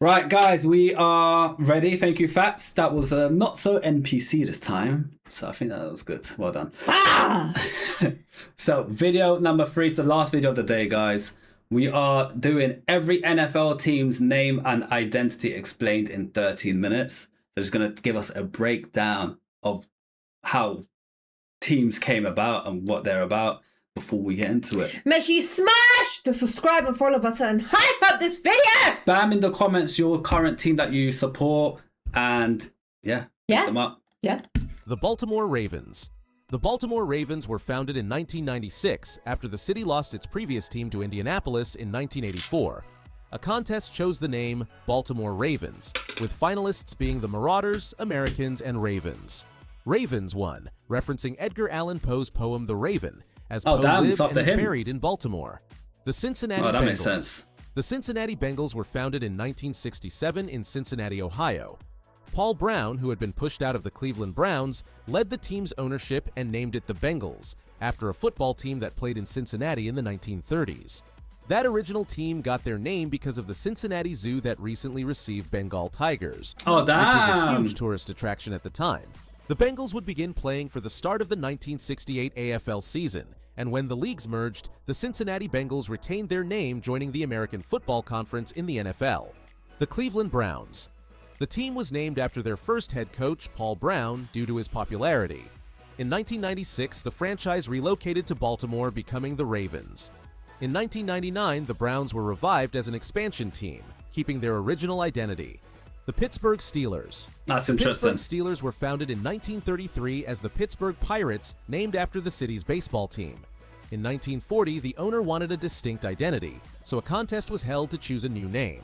Right, guys, we are ready. Thank you, Fats. That was not so NPC this time, so I think that was good. Well done. So, video number 3 is the last video of the day, guys. We are doing every NFL team's name and identity explained in 13 minutes. So, it's going to give us a breakdown of how teams came about and what they're about before we get into it. Make sure you smash the subscribe and follow button and hype up this video. Spam in the comments your current team that you support and pick them up. Yeah. The Baltimore Ravens. The Baltimore Ravens were founded in 1996 after the city lost its previous team to Indianapolis in 1984. A contest chose the name Baltimore Ravens, with finalists being the Marauders, Americans, and Ravens. Ravens won, referencing Edgar Allan Poe's poem The Raven, as Poe lived and is buried in Baltimore. The Cincinnati Bengals. Makes sense. The Cincinnati Bengals were founded in 1967 in Cincinnati, Ohio. Paul Brown, who had been pushed out of the Cleveland Browns, led the team's ownership and named it the Bengals, after a football team that played in Cincinnati in the 1930s. That original team got their name because of the Cincinnati Zoo that recently received Bengal tigers, which was a huge tourist attraction at the time. The Bengals would begin playing for the start of the 1968 AFL season, and when the leagues merged, the Cincinnati Bengals retained their name, joining the American Football Conference in the NFL. The Cleveland Browns. The team was named after their first head coach, Paul Brown, due to his popularity. In 1996, the franchise relocated to Baltimore, becoming the Ravens. In 1999, the Browns were revived as an expansion team, keeping their original identity. The Pittsburgh Steelers. That's interesting. The Pittsburgh Steelers were founded in 1933 as the Pittsburgh Pirates, named after the city's baseball team. In 1940, the owner wanted a distinct identity, so a contest was held to choose a new name.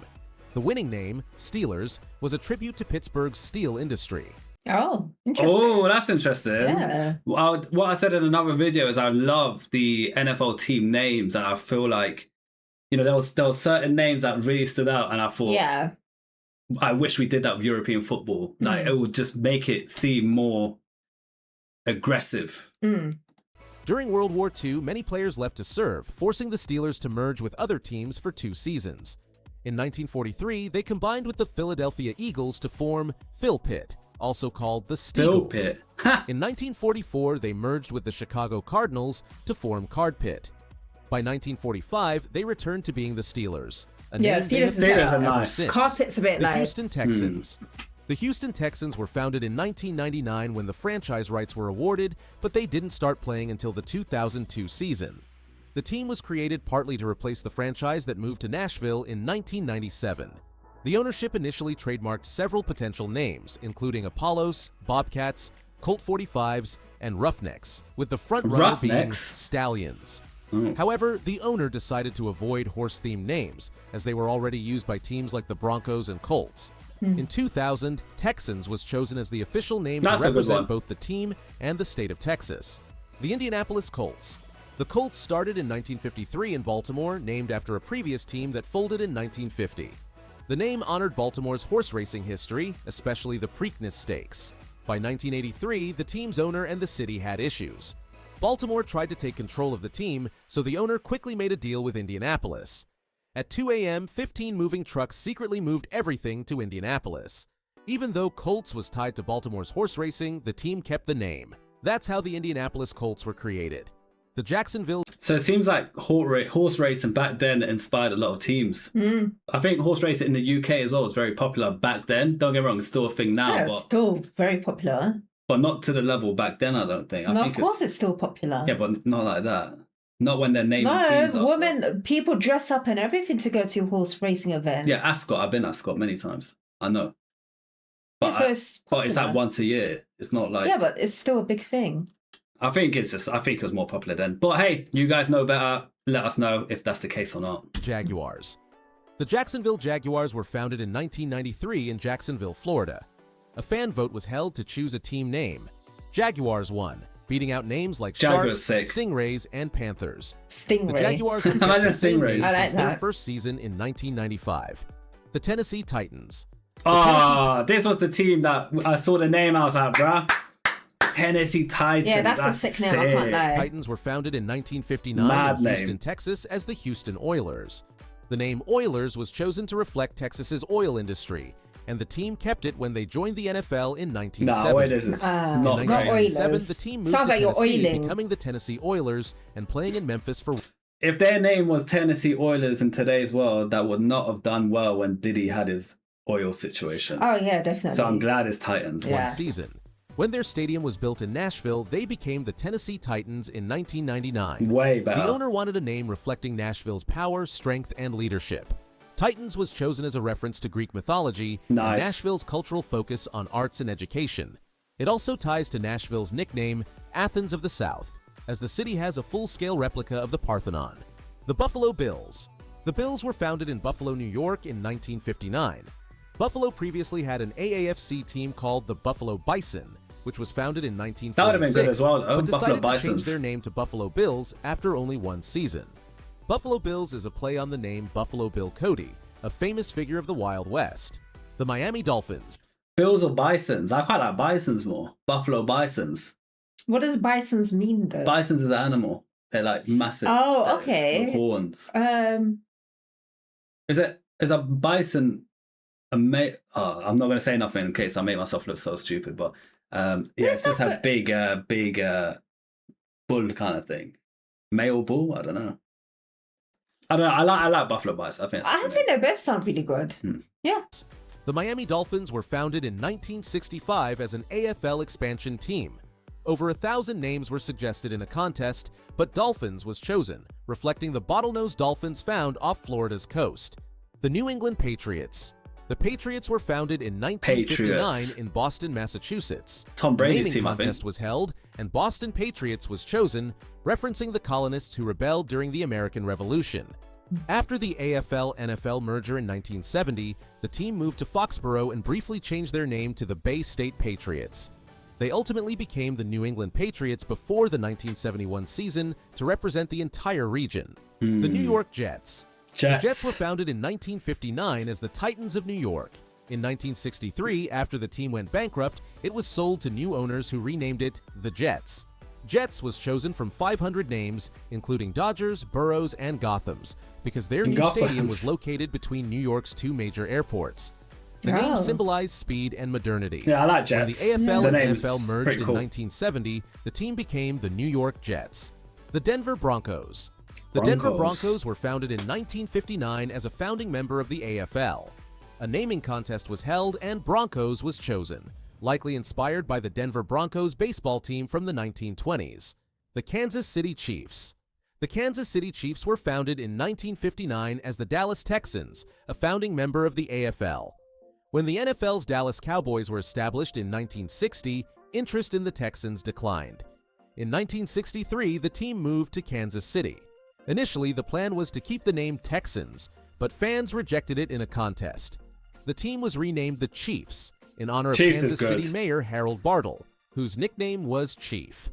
The winning name, Steelers, was a tribute to Pittsburgh's steel industry. Oh, interesting. Oh, that's interesting. Yeah. What I said in another video is I love the NFL team names, and I feel like, there was certain names that really stood out, and I thought, I wish we did that with European football. Like, it would just make it seem more aggressive. During World War II, many players left to serve, forcing the Steelers to merge with other teams for 2 seasons. In 1943, they combined with the Philadelphia Eagles to form Phil Pitt, also called the Steagles. In 1944, they merged with the Chicago Cardinals to form Card Pit. By 1945, they returned to being the Steelers. Steelers are nice. Card Pit's a bit the like... Houston Texans. The Houston Texans were founded in 1999 when the franchise rights were awarded, but they didn't start playing until the 2002 season. The team was created partly to replace the franchise that moved to Nashville in 1997. The ownership initially trademarked several potential names, including Apollos, Bobcats, Colt 45s, and Roughnecks, with the front runner being Stallions. However, the owner decided to avoid horse-themed names, as they were already used by teams like the Broncos and Colts. In 2000, Texans was chosen as the official name to represent both the team and the state of Texas. The Indianapolis Colts. The Colts started in 1953 in Baltimore, named after a previous team that folded in 1950. The name honored Baltimore's horse racing history, especially the Preakness Stakes. By 1983, the team's owner and the city had issues. Baltimore tried to take control of the team, so the owner quickly made a deal with Indianapolis. At 2 a.m., 15 moving trucks secretly moved everything to Indianapolis. Even though Colts was tied to Baltimore's horse racing, the team kept the name. That's how the Indianapolis Colts were created. The Jacksonville... So it seems like horse racing back then inspired a lot of teams. I think horse racing in the UK as well was very popular back then. Don't get me wrong, it's still a thing now. Yeah, it's still very popular. But not to the level back then, I don't think. Of course it's still popular. Yeah, but not like that. Not when they're naming teams. No, people dress up and everything to go to horse racing events. Yeah, Ascot. I've been to Ascot many times. I know. But, it's like once a year. It's not like... Yeah, but it's still a big thing. I think it was more popular then. But hey, you guys know better. Let us know if that's the case or not. Jaguars. The Jacksonville Jaguars were founded in 1993 in Jacksonville, Florida. A fan vote was held to choose a team name. Jaguars won, beating out names like Sharks, Stingrays, and Panthers. Stingray. The Jaguars have kept the same name since their first season in 1995. The Tennessee Titans. This was the team that I saw the name, I was like, bruh. Tennessee Titans. Yeah, that's a sick name, I can't lie. Titans were founded in 1959 in Houston, Texas as the Houston Oilers. The name Oilers was chosen to reflect Texas's oil industry, and the team kept it when they joined the NFL in 1970. No, Oilers is In not great. 1997, the team moved Sounds to like you're Tennessee, oiling. becoming the Tennessee Oilers and playing in Memphis for If their name was Tennessee Oilers in today's world, that would not have done well when Diddy had his oil situation. Oh yeah, definitely. So I'm glad it's Titans. Yeah. one season. When their stadium was built in Nashville, they became the Tennessee Titans in 1999. Way better. The owner wanted a name reflecting Nashville's power, strength, and leadership. Titans was chosen as a reference to Greek mythology and Nice. Nashville's cultural focus on arts and education. It also ties to Nashville's nickname, Athens of the South, as the city has a full-scale replica of the Parthenon. The Buffalo Bills. The Bills were founded in Buffalo, New York in 1959. Buffalo previously had an AAFC team called the Buffalo Bison, which was founded in 1946, That would have been good as well, though. but Buffalo decided to change Bisons. their name to Buffalo Bills after only one season. Buffalo Bills is a play on the name Buffalo Bill Cody, a famous figure of the Wild West. The Miami Dolphins. Bills or Bisons? I quite like Bisons more. Buffalo Bisons. What does bisons mean though? Bisons is an animal. They're like massive. Oh, okay. With horns. Um, Is a bison I'm not going to say nothing in case I make myself look so stupid, but yeah, it's just a big bull kind of thing. Male bull? I don't know. I like Buffalo Bison. I think they both sound really good. Yeah. The Miami Dolphins were founded in 1965 as an AFL expansion team. Over 1,000 names were suggested in a contest, but Dolphins was chosen, reflecting the bottlenose dolphins found off Florida's coast. The New England Patriots. The Patriots were founded in 1959 in Boston, Massachusetts. Tom Brady's The team, I think. contest was held, and Boston Patriots was chosen, referencing the colonists who rebelled during the American Revolution. After the AFL-NFL merger in 1970, the team moved to Foxborough and briefly changed their name to the Bay State Patriots. They ultimately became the New England Patriots before the 1971 season to represent the entire region. The New York Jets. The Jets were founded in 1959 as the Titans of New York. In 1963, after the team went bankrupt, it was sold to new owners who renamed it the Jets. Jets was chosen from 500 names, including Dodgers, Boroughs, and Gothams, because their new stadium was located between New York's two major airports. The name symbolized speed and modernity. Yeah, I like Jets. When the AFL The and name's NFL merged pretty in cool. 1970, the team became the New York Jets. The Denver Broncos. The Denver Broncos were founded in 1959 as a founding member of the AFL. A naming contest was held and Broncos was chosen, likely inspired by the Denver Broncos baseball team from the 1920s. The Kansas City Chiefs. The Kansas City Chiefs were founded in 1959 as the Dallas Texans, a founding member of the AFL. When the NFL's Dallas Cowboys were established in 1960, interest in the Texans declined. In 1963, the team moved to Kansas City. Initially, the plan was to keep the name Texans, but fans rejected it in a contest. The team was renamed the Chiefs, in honor of Kansas City Mayor Harold Bartle, whose nickname was Chief.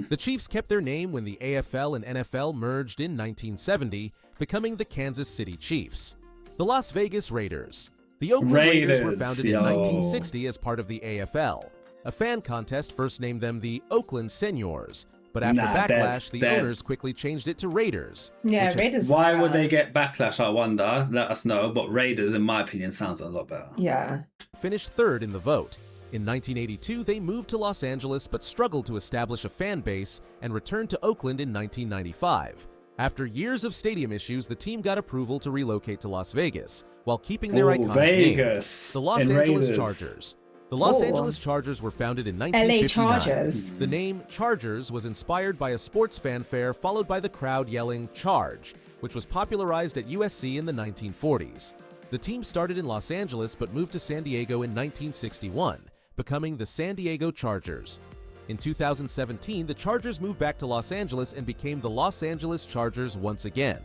The Chiefs kept their name when the AFL and NFL merged in 1970, becoming the Kansas City Chiefs. The Las Vegas Raiders. The Oakland Raiders were founded in 1960 as part of the AFL. A fan contest first named them the Oakland Seniors, but after backlash, the owners quickly changed it to Raiders. Yeah, Raiders. Why would they get backlash, I wonder? Let us know. But Raiders, in my opinion, sounds a lot better. Yeah. Finished third in the vote. In 1982, they moved to Los Angeles but struggled to establish a fan base and returned to Oakland in 1995. After years of stadium issues, the team got approval to relocate to Las Vegas, while keeping their iconic name, the Los Angeles Chargers. The Los Angeles Chargers were founded in 1959. LA Chargers. The name Chargers was inspired by a sports fanfare followed by the crowd yelling "Charge," which was popularized at USC in the 1940s. The team started in Los Angeles but moved to San Diego in 1961, becoming the San Diego Chargers. In 2017, the Chargers moved back to Los Angeles and became the Los Angeles Chargers once again.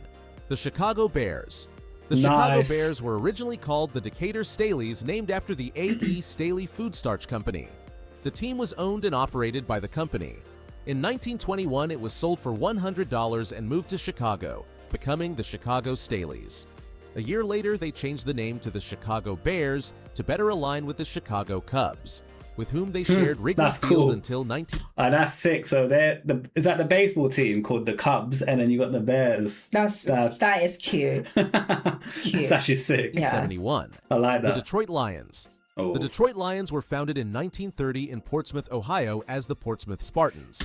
The Chicago Bears. The Chicago Bears were originally called the Decatur Staleys, named after the A.E. Staley Food Starch Company. The team was owned and operated by the company. In 1921, it was sold for $100 and moved to Chicago, becoming the Chicago Staleys. A year later, they changed the name to the Chicago Bears to better align with the Chicago Cubs. with whom they shared Wrigley That's Field cool. until 19... That's sick. So is that the baseball team called the Cubs, and then you got the Bears? That is cute. That's actually sick. Yeah. 71. I like that. The Detroit Lions. Oh. The Detroit Lions were founded in 1930 in Portsmouth, Ohio as the Portsmouth Spartans.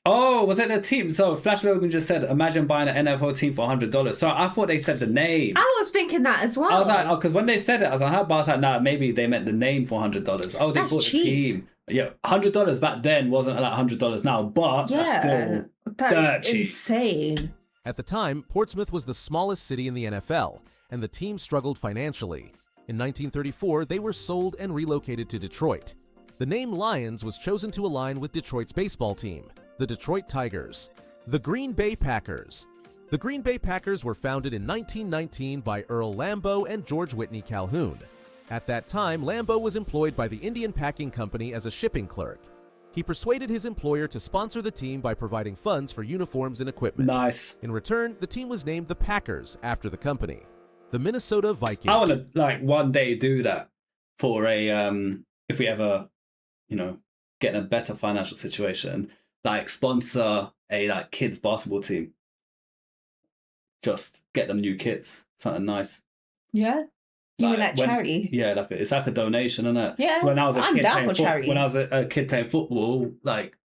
Oh, was it the team? So Flash Logan just said, imagine buying an NFL team for $100. So I thought they said the name. I was thinking that as well. I was like, oh, because when they said it, I was like, nah, maybe they meant the name for $100. Oh, they That's bought cheap. the team. Yeah, $100 back then wasn't like $100 now, but that's still dirt cheap. Insane. At the time, Portsmouth was the smallest city in the NFL, and the team struggled financially. In 1934, they were sold and relocated to Detroit. The name Lions was chosen to align with Detroit's baseball team, the Detroit Tigers. The Green Bay Packers. The Green Bay Packers were founded in 1919 by Earl Lambeau and George Whitney Calhoun. At that time, Lambeau was employed by the Indian Packing Company as a shipping clerk. He persuaded his employer to sponsor the team by providing funds for uniforms and equipment. Nice. In return, the team was named the Packers after the company. The Minnesota Vikings. I want to one day do that for a if we ever, get in a better financial situation, sponsor a kids basketball team. Just get them new kits, something nice. Yeah. You mean charity? Yeah, it's like a donation, isn't it? Yeah. So when I was a I'm kid down playing for charity. when I was a kid playing football,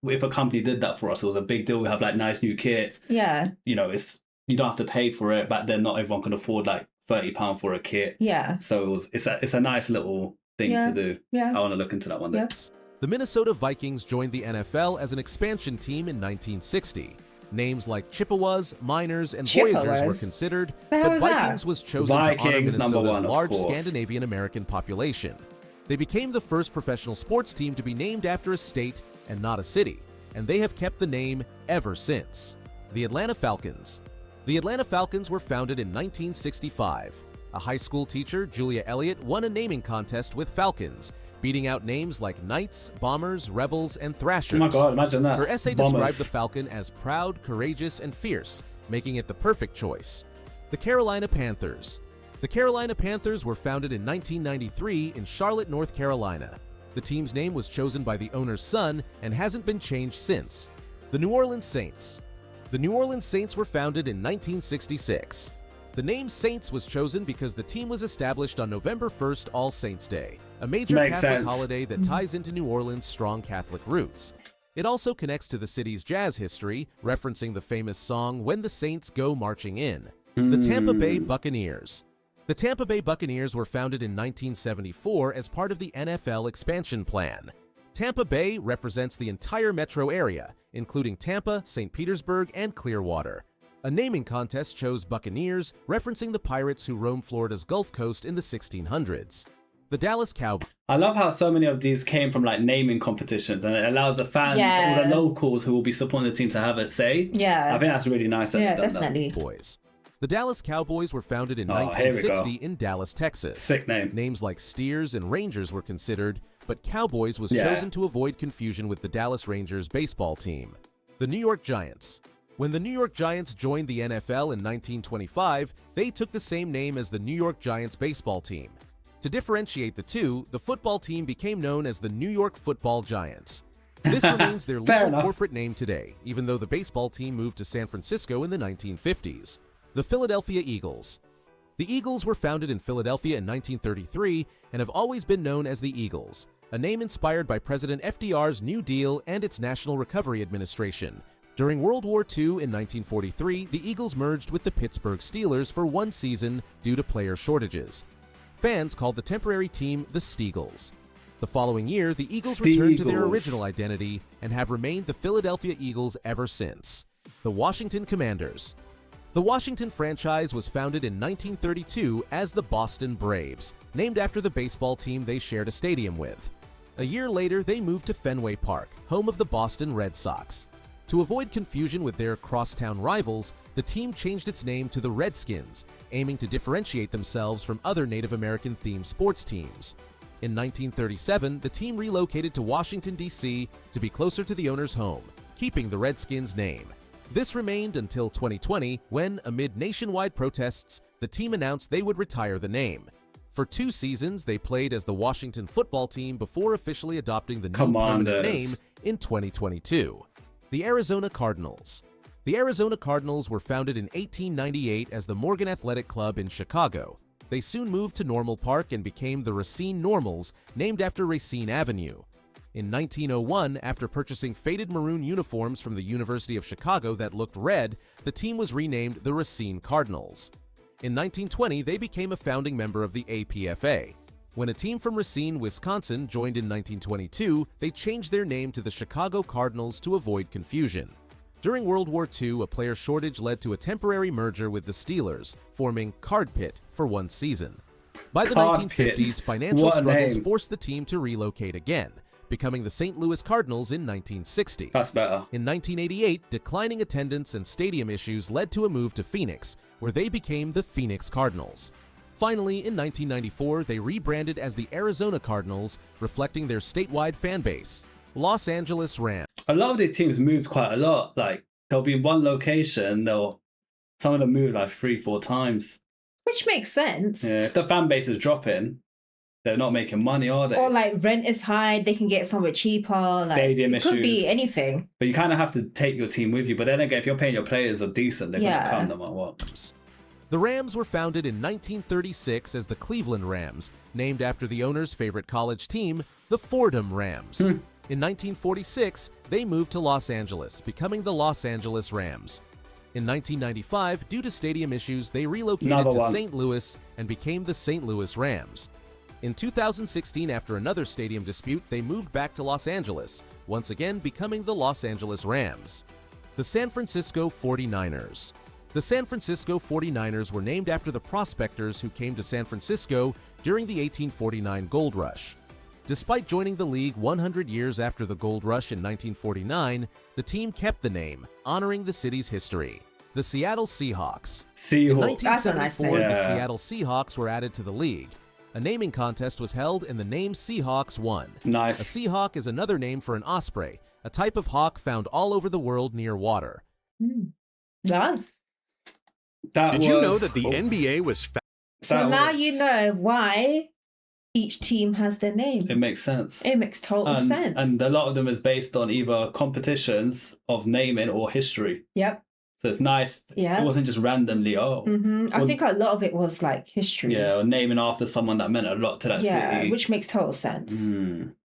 if a company did that for us, it was a big deal. We have nice new kits. Yeah. It's you don't have to pay for it. Back then, not everyone can afford £30 for a kit. Yeah. So it's a nice little thing to do. Yeah. I want to look into that one day. Yep. The Minnesota Vikings joined the NFL as an expansion team in 1960. Names like Chippewas, Miners, and Voyagers were considered, but Vikings was chosen to honor Minnesota's large Scandinavian American population. They became the first professional sports team to be named after a state and not a city, and they have kept the name ever since. The Atlanta Falcons. The Atlanta Falcons were founded in 1965. A high school teacher, Julia Elliott, won a naming contest with Falcons, beating out names like Knights, Bombers, Rebels, and Thrashers. Oh my God, imagine that. Her essay Bombers. described the Falcon as proud, courageous, and fierce, making it the perfect choice. The Carolina Panthers. The Carolina Panthers were founded in 1993 in Charlotte, North Carolina. The team's name was chosen by the owner's son and hasn't been changed since. The New Orleans Saints. The New Orleans Saints were founded in 1966. The name Saints was chosen because the team was established on November 1st, All Saints' Day, a major Catholic holiday that ties into New Orleans' strong Catholic roots. It also connects to the city's jazz history, referencing the famous song When the Saints Go Marching In. The Tampa Bay Buccaneers. The Tampa Bay Buccaneers were founded in 1974 as part of the NFL expansion plan. Tampa Bay represents the entire metro area, including Tampa, St. Petersburg, and Clearwater. A naming contest chose Buccaneers, referencing the pirates who roamed Florida's Gulf Coast in the 1600s. The Dallas Cowboys. I love how so many of these came from naming competitions, and it allows the fans, all the locals who will be supporting the team, to have a say. Yeah. I think that's really nice. That they've done definitely. Boys. The Dallas Cowboys were founded in 1960 in Dallas, Texas. Sick name. Names like Steers and Rangers were considered, but Cowboys was chosen to avoid confusion with the Dallas Rangers baseball team. The New York Giants. When the New York Giants joined the NFL in 1925, they took the same name as the New York Giants baseball team. To differentiate the two, the football team became known as the New York Football Giants. This remains their legal corporate name today, even though the baseball team moved to San Francisco in the 1950s. The Philadelphia Eagles. The Eagles were founded in Philadelphia in 1933 and have always been known as the Eagles, a name inspired by President FDR's New Deal and its National Recovery Administration. During World War II in 1943, the Eagles merged with the Pittsburgh Steelers for one season due to player shortages. Fans called the temporary team the Steagles. The following year, the Eagles returned to their original identity and have remained the Philadelphia Eagles ever since. The Washington Commanders. The Washington franchise was founded in 1932 as the Boston Braves, named after the baseball team they shared a stadium with. A year later, they moved to Fenway Park, home of the Boston Red Sox. To avoid confusion with their crosstown rivals, the team changed its name to the Redskins, aiming to differentiate themselves from other Native American-themed sports teams. In 1937, the team relocated to Washington, D.C. to be closer to the owner's home, keeping the Redskins name. This remained until 2020, when, amid nationwide protests, the team announced they would retire the name. For 2 seasons, they played as the Washington football team before officially adopting the new Commanders. permanent name in 2022. The Arizona Cardinals. The Arizona Cardinals were founded in 1898 as the Morgan Athletic Club in Chicago. They soon moved to Normal Park and became the Racine Normals, named after Racine Avenue. In 1901, after purchasing faded maroon uniforms from the University of Chicago that looked red, the team was renamed the Racine Cardinals. In 1920, they became a founding member of the APFA. When a team from Racine, Wisconsin joined in 1922, they changed their name to the Chicago Cardinals to avoid confusion. During World War II, a player shortage led to a temporary merger with the Steelers, forming Card Pit for 1 season. By the Card 1950s, Pit. financial What a struggles name. forced the team to relocate again, becoming the St. Louis Cardinals in 1960. That's better. In 1988, declining attendance and stadium issues led to a move to Phoenix, where they became the Phoenix Cardinals. Finally, in 1994, they rebranded as the Arizona Cardinals, reflecting their statewide fan base. Los Angeles Rams. A lot of these teams moved quite a lot. Like, they'll be in one location, some of them move like 3-4 times. Which makes sense. Yeah, if the fan base is dropping, they're not making money, are they? Or like rent is high, they can get somewhere cheaper. Stadium like, it could be issues. anything. But you kind of have to take your team with you. But then again, if you're paying your players are decent, they're going Yeah. to come no matter what. The Rams were founded in 1936 as the Cleveland Rams, named after the owner's favorite college team, the Fordham Rams. In 1946, they moved to Los Angeles, becoming the Los Angeles Rams. In 1995, due to stadium issues, they relocated Another to one. St. Louis and became the St. Louis Rams. In 2016, after another stadium dispute, they moved back to Los Angeles, once again becoming the Los Angeles Rams. The San Francisco 49ers. The San Francisco 49ers were named after the prospectors who came to San Francisco during the 1849 Gold Rush. Despite joining the league 100 years after the Gold Rush in 1949, the team kept the name, honoring the city's history. The Seattle Seahawks. In Seahawks. That's a nice 1974, name. the Yeah. Seattle Seahawks were added to the league. A naming contest was held and the name Seahawks won. A Nice. Seahawk is another name for an osprey, a type of hawk found all over the world near water. Love. Did you know that the NBA was So That now was- you know why each team has their name. It makes sense. It makes total sense. And a lot of them is based on either competitions of naming or history. Yep. So it's nice. Yeah. It wasn't just randomly, I Well, think a lot of it was like history. yeah, or naming after someone that meant a lot to that Yeah, city. which makes total sense. Mm.